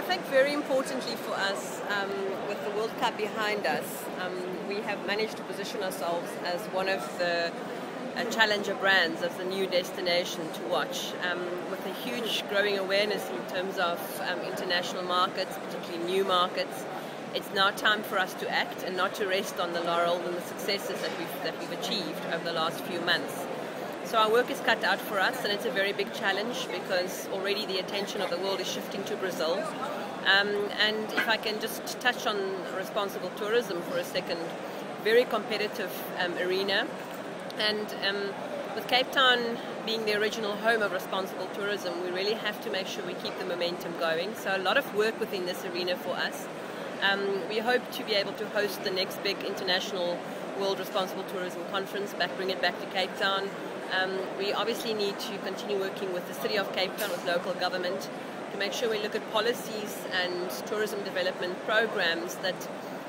think very importantly for us, with the World Cup behind us, we have managed to position ourselves as one of the challenger brands, as the new destination to watch, with a huge growing awareness in terms of international markets, particularly new markets. It's now time for us to act and not to rest on the laurels and the successes that we've achieved over the last few months. So our work is cut out for us, and it's a very big challenge because already the attention of the world is shifting to Brazil. And if I can just touch on responsible tourism for a second, very competitive arena. And with Cape Town being the original home of responsible tourism, we really have to make sure we keep the momentum going. So a lot of work within this arena for us. We hope to be able to host the next big international World Responsible Tourism Conference, bring it back to Cape Town. We obviously need to continue working with the City of Cape Town, with local government, to make sure we look at policies and tourism development programs that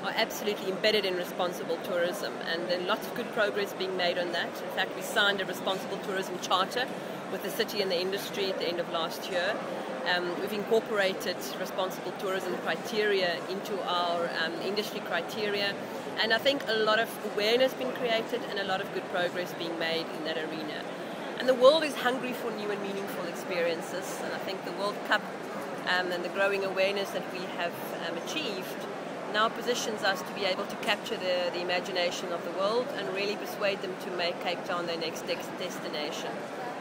are absolutely embedded in responsible tourism. And there's lots of good progress being made on that. In fact, we signed a responsible tourism charter with the city and the industry at the end of last year. We've incorporated responsible tourism criteria into our industry criteria, and I think a lot of awareness being created and a lot of good progress being made in that arena. And the world is hungry for new and meaningful experiences, and I think the World Cup and the growing awareness that we have achieved now positions us to be able to capture the imagination of the world and really persuade them to make Cape Town their next destination.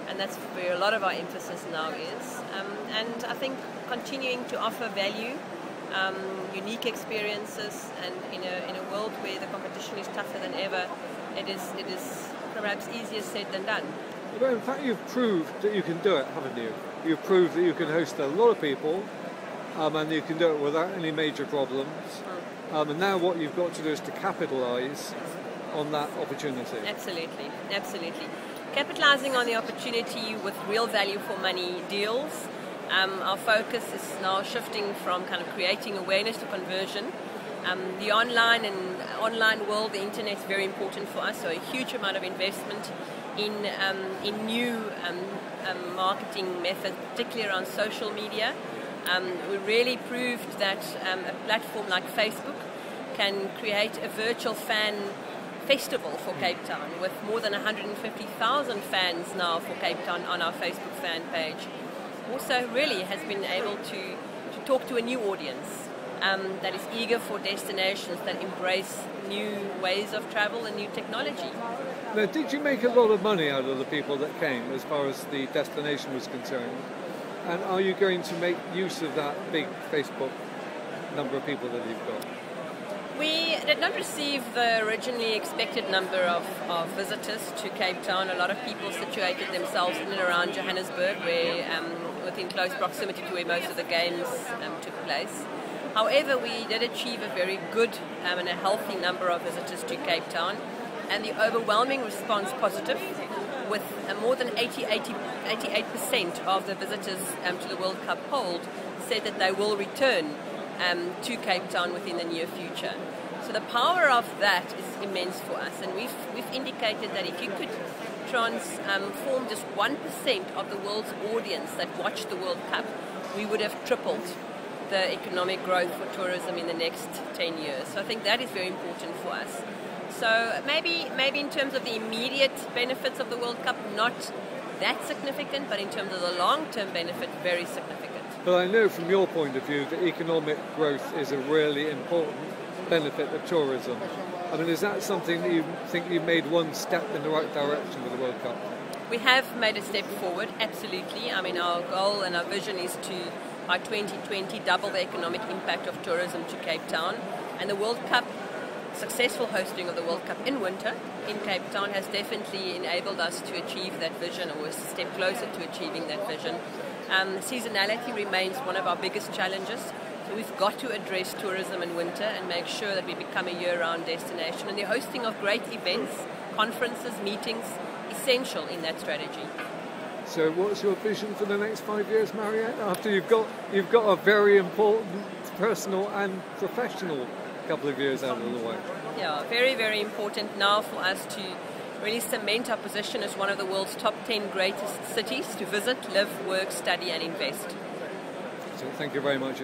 And that's where a lot of our emphasis now is. And I think continuing to offer value, unique experiences, and in a world where the competition is tougher than ever, it is perhaps easier said than done. Well, in fact, you've proved that you can do it, haven't you? You've proved that you can host a lot of people, and you can do it without any major problems. And now what you've got to do is to capitalise on that opportunity. Absolutely, absolutely. Capitalising on the opportunity with real value for money deals. Our focus is now shifting from kind of creating awareness to conversion. The online world, the internet is very important for us, so a huge amount of investment in new marketing methods, particularly around social media. We really proved that a platform like Facebook can create a virtual fan festival for Cape Town, with more than 150,000 fans now for Cape Town on our Facebook fan page. Also really has been able to talk to a new audience that is eager for destinations that embrace new ways of travel and new technology. Now, did you make a lot of money out of the people that came as far as the destination was concerned? And are you going to make use of that big Facebook number of people that you've got? We did not receive the originally expected number of visitors to Cape Town. A lot of people situated themselves in and around Johannesburg, within close proximity to where most of the games took place. However, we did achieve a very good and a healthy number of visitors to Cape Town, and the overwhelming response positive, with more than 88% of the visitors to the World Cup hold said that they will return to Cape Town within the near future. So the power of that is immense for us, and we've indicated that if you could transform just 1% of the world's audience that watched the World Cup, we would have tripled the economic growth for tourism in the next 10 years. So I think that is very important for us. So maybe in terms of the immediate benefits of the World Cup, not that significant, but in terms of the long-term benefit, very significant. But I know from your point of view that economic growth is a really important benefit of tourism. I mean, is that something that you think you made one step in the right direction with the World Cup? We have made a step forward, absolutely. I mean, our goal and our vision is to, by 2020, double the economic impact of tourism to Cape Town. And the World Cup, successful hosting of the World Cup in winter in Cape Town has definitely enabled us to achieve that vision, or a step closer to achieving that vision. Seasonality remains one of our biggest challenges, so we've got to address tourism in winter and make sure that we become a year-round destination. And the hosting of great events, conferences, meetings, essential in that strategy. So what's your vision for the next 5 years, Mariette, after you've got a very important personal and professional couple of years out of the way? Yeah, very, very important now for us to really cement our position as one of the world's top 10 greatest cities to visit, live, work, study and invest. So thank you very much.